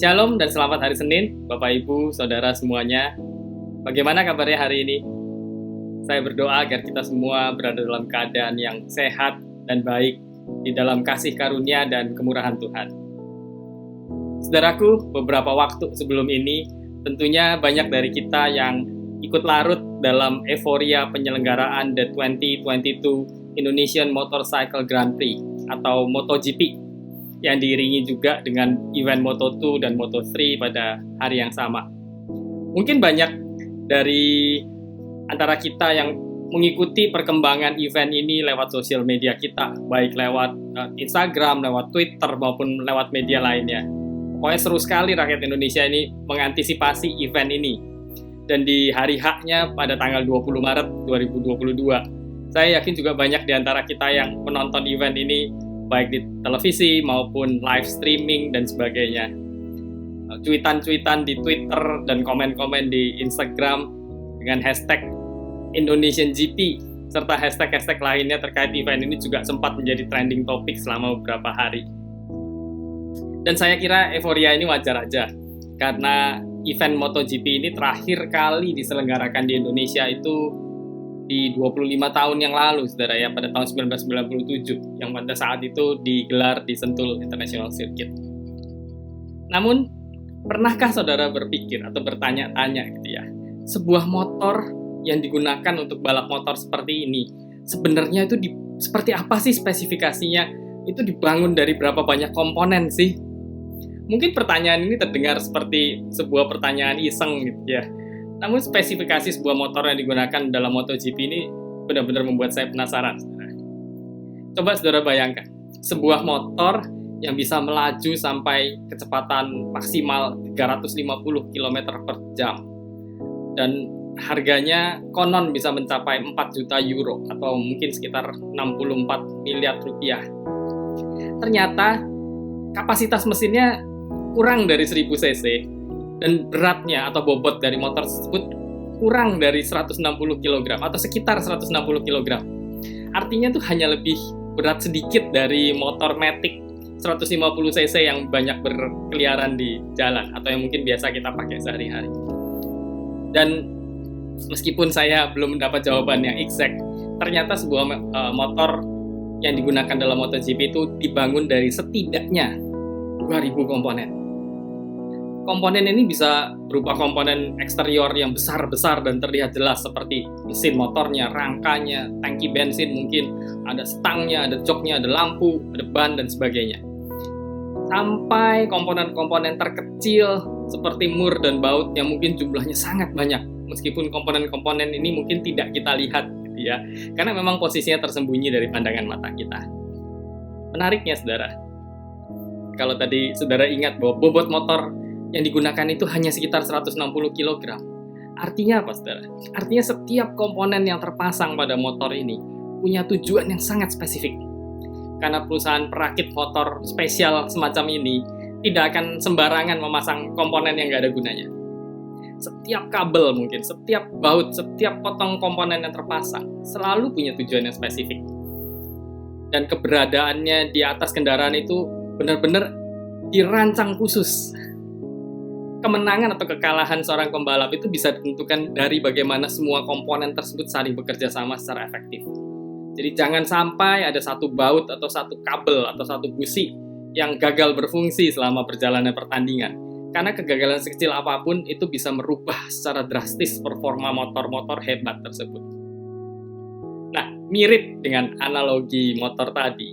Shalom dan selamat hari Senin, Bapak Ibu, Saudara semuanya. Bagaimana kabarnya hari ini? Saya berdoa agar kita semua berada dalam keadaan yang sehat dan baik di dalam kasih karunia dan kemurahan Tuhan. Saudaraku, beberapa waktu sebelum ini, tentunya banyak dari kita yang ikut larut dalam euforia penyelenggaraan The 2022 Indonesian Motorcycle Grand Prix atau MotoGP yang diiringi juga dengan event Moto2 dan Moto3 pada hari yang sama. Mungkin banyak dari antara kita yang mengikuti perkembangan event ini lewat sosial media kita, baik lewat Instagram, lewat Twitter, maupun lewat media lainnya. Pokoknya seru sekali rakyat Indonesia ini mengantisipasi event ini. Dan di hari H-nya pada tanggal 20 Maret 2022, saya yakin juga banyak di antara kita yang menonton event ini baik di televisi maupun live streaming dan sebagainya. Cuitan-cuitan di Twitter dan komen-komen di Instagram dengan hashtag Indonesian GP serta hashtag-hashtag lainnya terkait event ini juga sempat menjadi trending topik selama beberapa hari. Dan saya kira euforia ini wajar aja, karena event MotoGP ini terakhir kali diselenggarakan di Indonesia itu di 25 tahun yang lalu, saudara ya, pada tahun 1997, yang pada saat itu digelar di Sentul International Circuit. Namun, pernahkah saudara berpikir atau bertanya-tanya gitu ya, sebuah motor yang digunakan untuk balap motor seperti ini, sebenarnya itu seperti apa sih spesifikasinya? Itu dibangun dari berapa banyak komponen sih? Mungkin pertanyaan ini terdengar seperti sebuah pertanyaan iseng gitu ya. Namun spesifikasi sebuah motor yang digunakan dalam MotoGP ini benar-benar membuat saya penasaran. Coba saudara bayangkan, sebuah motor yang bisa melaju sampai kecepatan maksimal 350 km per jam. Dan harganya konon bisa mencapai 4 juta euro atau mungkin sekitar 64 miliar rupiah. Ternyata kapasitas mesinnya kurang dari 1000 cc. Dan beratnya atau bobot dari motor tersebut kurang dari 160 kg atau sekitar 160 kg. Artinya itu hanya lebih berat sedikit dari motor Matic 150 cc yang banyak berkeliaran di jalan atau yang mungkin biasa kita pakai sehari-hari. Dan meskipun saya belum mendapat jawaban yang exact, ternyata sebuah motor yang digunakan dalam MotoGP itu dibangun dari setidaknya 2000 komponen. Komponen ini bisa berupa komponen eksterior yang besar-besar dan terlihat jelas seperti mesin motornya, rangkanya, tangki bensin mungkin, ada stangnya, ada joknya, ada lampu, ada ban, dan sebagainya. Sampai komponen-komponen terkecil seperti mur dan baut yang mungkin jumlahnya sangat banyak. Meskipun komponen-komponen ini mungkin tidak kita lihat gitu ya, karena memang posisinya tersembunyi dari pandangan mata kita. Menariknya saudara, kalau tadi saudara ingat bahwa bobot motor yang digunakan itu hanya sekitar 160 kg. Artinya apa, saudara? Artinya setiap komponen yang terpasang pada motor ini punya tujuan yang sangat spesifik. Karena perusahaan perakit motor spesial semacam ini tidak akan sembarangan memasang komponen yang nggak ada gunanya. Setiap kabel mungkin, setiap baut, setiap potong komponen yang terpasang selalu punya tujuan yang spesifik. Dan keberadaannya di atas kendaraan itu benar-benar dirancang khusus. Kemenangan atau kekalahan seorang pembalap itu bisa ditentukan dari bagaimana semua komponen tersebut saling bekerja sama secara efektif. Jadi jangan sampai ada satu baut atau satu kabel atau satu busi yang gagal berfungsi selama perjalanan pertandingan. Karena kegagalan sekecil apapun itu bisa merubah secara drastis performa motor-motor hebat tersebut. Nah, mirip dengan analogi motor tadi.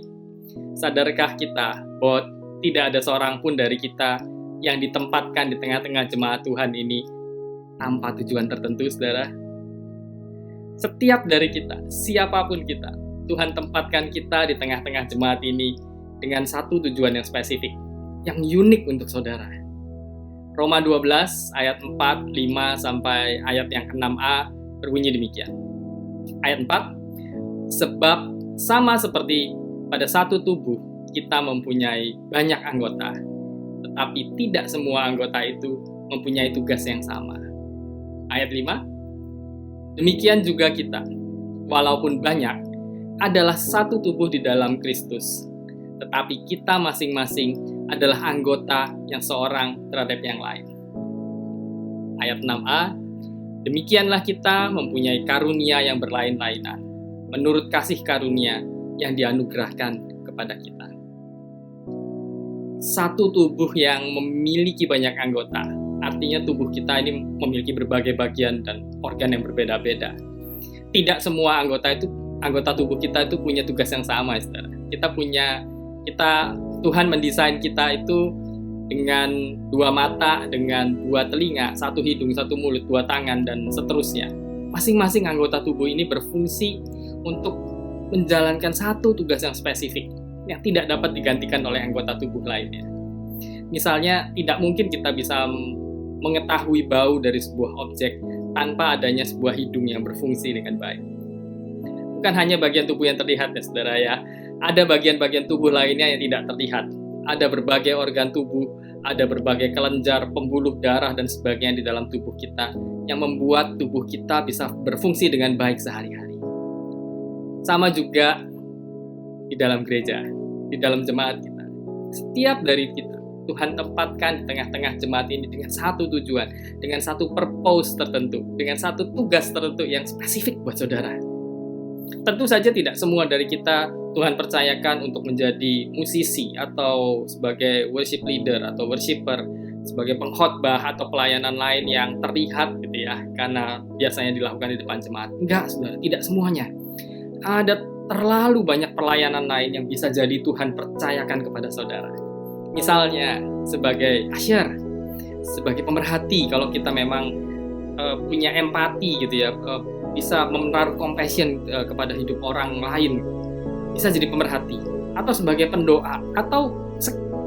Sadarkah kita bahwa tidak ada seorang pun dari kita yang ditempatkan di tengah-tengah jemaat Tuhan ini tanpa tujuan tertentu, saudara? Setiap dari kita, siapapun kita, Tuhan tempatkan kita di tengah-tengah jemaat ini dengan satu tujuan yang spesifik, yang unik untuk saudara. Roma 12 ayat 4, 5 sampai ayat yang ke-6a berbunyi demikian. Ayat 4, sebab sama seperti pada satu tubuh kita mempunyai banyak anggota, tetapi tidak semua anggota itu mempunyai tugas yang sama. Ayat 5, demikian juga kita, walaupun banyak, adalah satu tubuh di dalam Kristus, tetapi kita masing-masing adalah anggota yang seorang terhadap yang lain. Ayat 6a, demikianlah kita mempunyai karunia yang berlain-lainan, menurut kasih karunia yang dianugerahkan kepada kita. Satu tubuh yang memiliki banyak anggota, artinya tubuh kita ini memiliki berbagai bagian dan organ yang berbeda-beda. Tidak semua anggota tubuh kita itu punya tugas yang sama, saudara. Tuhan mendesain kita itu dengan 2 mata, dengan 2 telinga, 1 hidung, 1 mulut, 2 tangan, dan seterusnya. Masing-masing anggota tubuh ini berfungsi untuk menjalankan satu tugas yang spesifik, yang tidak dapat digantikan oleh anggota tubuh lainnya. Misalnya, tidak mungkin kita bisa mengetahui bau dari sebuah objek tanpa adanya sebuah hidung yang berfungsi dengan baik. Bukan hanya bagian tubuh yang terlihat ya saudara ya, ada bagian-bagian tubuh lainnya yang tidak terlihat. Ada berbagai organ tubuh, ada berbagai kelenjar, pembuluh darah, dan sebagainya di dalam tubuh kita yang membuat tubuh kita bisa berfungsi dengan baik sehari-hari. Sama juga di dalam gereja, di dalam jemaat kita. Setiap dari kita, Tuhan tempatkan di tengah-tengah jemaat ini dengan satu tujuan, dengan satu purpose tertentu, dengan satu tugas tertentu yang spesifik buat saudara. Tentu saja tidak semua dari kita Tuhan percayakan untuk menjadi musisi atau sebagai worship leader atau worshiper, sebagai pengkhotbah atau pelayanan lain yang terlihat gitu ya, karena biasanya dilakukan di depan jemaat. Enggak, saudara, tidak semuanya. Ada terlalu banyak pelayanan lain yang bisa jadi Tuhan percayakan kepada saudara. Misalnya sebagai usher, sebagai pemerhati kalau kita memang punya empati gitu ya, bisa menaruh compassion kepada hidup orang lain, bisa jadi pemerhati, atau sebagai pendoa, atau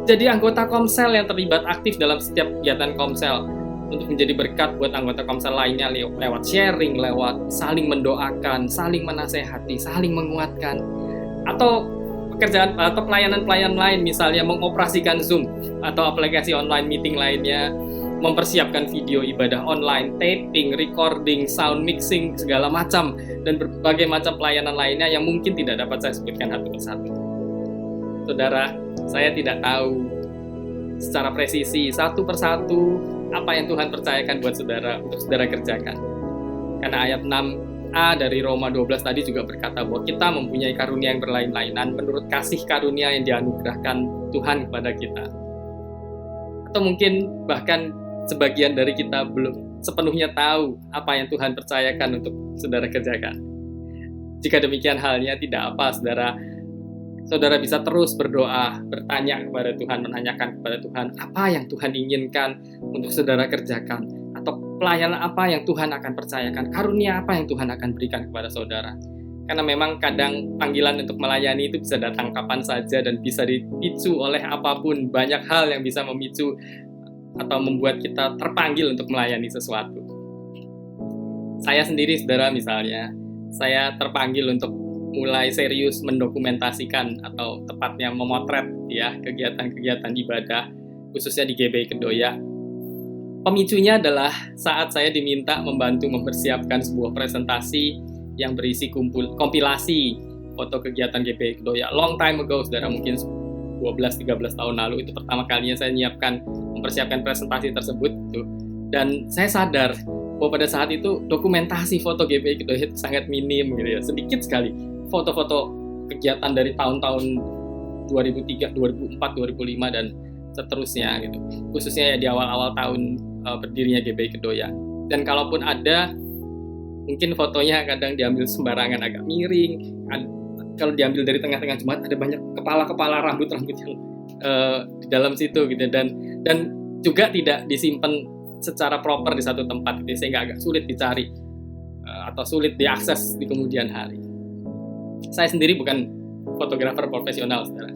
jadi anggota komsel yang terlibat aktif dalam setiap kegiatan komsel untuk menjadi berkat buat anggota komsel lainnya lewat sharing, lewat saling mendoakan, saling menasehati, saling menguatkan, atau pekerjaan atau pelayanan-pelayanan lain, misalnya mengoperasikan Zoom atau aplikasi online meeting lainnya, mempersiapkan video ibadah online, taping, recording, sound mixing, segala macam, dan berbagai macam pelayanan lainnya yang mungkin tidak dapat saya sebutkan satu persatu. Saudara, saya tidak tahu secara presisi satu persatu apa yang Tuhan percayakan buat saudara untuk saudara kerjakan. Karena ayat 6a dari Roma 12 tadi juga berkata bahwa kita mempunyai karunia yang berlain-lainan menurut kasih karunia yang dianugerahkan Tuhan kepada kita. Atau mungkin bahkan sebagian dari kita belum sepenuhnya tahu apa yang Tuhan percayakan untuk saudara kerjakan. Jika demikian halnya, tidak apa, saudara bisa terus berdoa, bertanya kepada Tuhan, menanyakan kepada Tuhan apa yang Tuhan inginkan untuk saudara kerjakan, atau pelayanan apa yang Tuhan akan percayakan, karunia apa yang Tuhan akan berikan kepada saudara. Karena memang kadang panggilan untuk melayani itu bisa datang kapan saja dan bisa dipicu oleh apapun, banyak hal yang bisa memicu atau membuat kita terpanggil untuk melayani sesuatu. Saya sendiri, saudara, misalnya, saya terpanggil untuk mulai serius mendokumentasikan atau tepatnya memotret ya kegiatan-kegiatan ibadah, khususnya di GBI Kedoya. Pemicunya adalah saat saya diminta membantu mempersiapkan sebuah presentasi yang berisi kompilasi foto kegiatan GBI Kedoya. Long time ago, saudara, mungkin 12-13 tahun lalu, itu pertama kalinya saya mempersiapkan presentasi tersebut gitu. Dan saya sadar bahwa pada saat itu dokumentasi foto GBI Kedoya itu sangat minim gitu ya, sedikit sekali foto-foto kegiatan dari tahun-tahun 2003, 2004, 2005 dan seterusnya gitu. Khususnya ya di awal-awal tahun berdirinya GBI Kedoya. Dan kalaupun ada, mungkin fotonya kadang diambil sembarangan, agak miring. Kalau diambil dari tengah-tengah jemaat ada banyak kepala-kepala, rambut-rambut yang di dalam situ gitu, dan juga tidak disimpan secara proper di satu tempat gitu, sehingga agak sulit dicari atau sulit diakses di kemudian hari. Saya sendiri bukan fotografer profesional, saudara.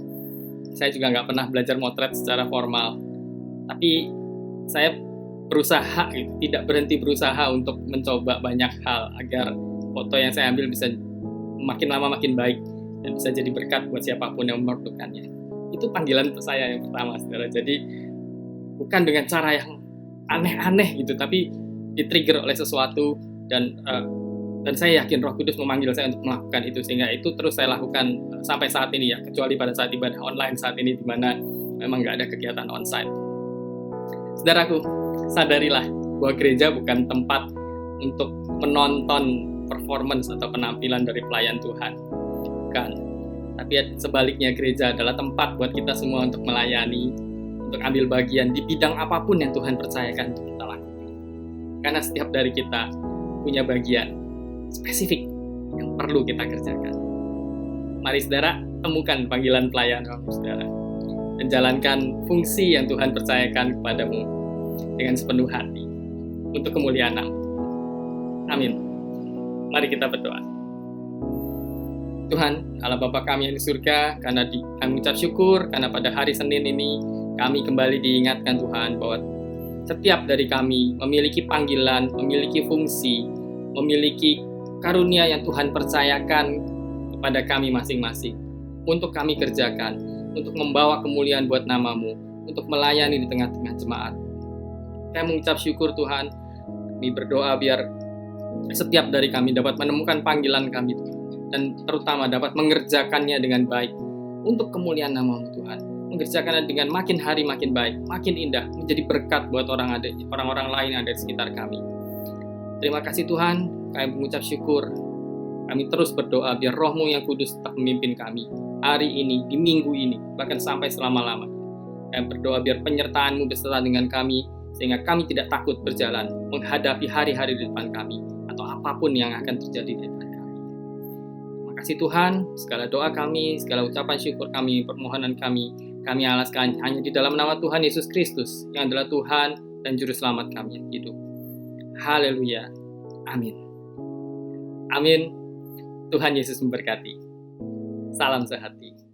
Saya juga nggak pernah belajar motret secara formal, tapi saya berusaha gitu, tidak berhenti berusaha untuk mencoba banyak hal agar foto yang saya ambil bisa makin lama makin baik dan bisa jadi berkat buat siapapun yang memerlukannya. Itu panggilan saya yang pertama, saudara. Jadi bukan dengan cara yang aneh-aneh gitu, tapi di-trigger oleh sesuatu, dan saya yakin Roh Kudus memanggil saya untuk melakukan itu, sehingga itu terus saya lakukan sampai saat ini ya, kecuali pada saat ibadah online saat ini, di mana memang nggak ada kegiatan onsite. Saudaraku, sadarilah bahwa gereja bukan tempat untuk menonton performance atau penampilan dari pelayan Tuhan. Bukan. Tapi sebaliknya, gereja adalah tempat buat kita semua untuk melayani, untuk ambil bagian di bidang apapun yang Tuhan percayakan untuk kita lakukan. Karena setiap dari kita punya bagian spesifik yang perlu kita kerjakan. Mari saudara, temukan panggilan pelayan kamu saudara, dan jalankan fungsi yang Tuhan percayakan kepadamu dengan sepenuh hati untuk kemuliaan nama. Amin. Mari kita berdoa. Tuhan, Allah Bapa kami yang di surga, kami mengucap syukur karena pada hari Senin ini kami kembali diingatkan Tuhan bahwa setiap dari kami memiliki panggilan, memiliki fungsi, memiliki karunia yang Tuhan percayakan kepada kami masing-masing untuk kami kerjakan, untuk membawa kemuliaan buat nama-Mu, untuk melayani di tengah-tengah jemaat. Kami mengucap syukur Tuhan, kami berdoa biar setiap dari kami dapat menemukan panggilan kami Tuhan, dan terutama dapat mengerjakannya dengan baik untuk kemuliaan nama-Mu Tuhan, mengerjakannya dengan makin hari makin baik, makin indah, menjadi berkat buat orang-orang lain yang ada di sekitar kami. Terima kasih Tuhan, kami mengucap syukur. Kami terus berdoa biar Roh-Mu yang kudus tetap memimpin kami hari ini, di minggu ini, bahkan sampai selama-lamanya. Kami berdoa biar penyertaan-Mu beserta dengan kami, sehingga kami tidak takut berjalan menghadapi hari-hari di depan kami atau apapun yang akan terjadi di depan kami. Terima kasih Tuhan, segala doa kami, segala ucapan syukur kami, permohonan kami alaskan hanya di dalam nama Tuhan Yesus Kristus yang adalah Tuhan dan Juru Selamat kami yang hidup. Haleluya. Amin. Amin. Tuhan Yesus memberkati. Salam sehati.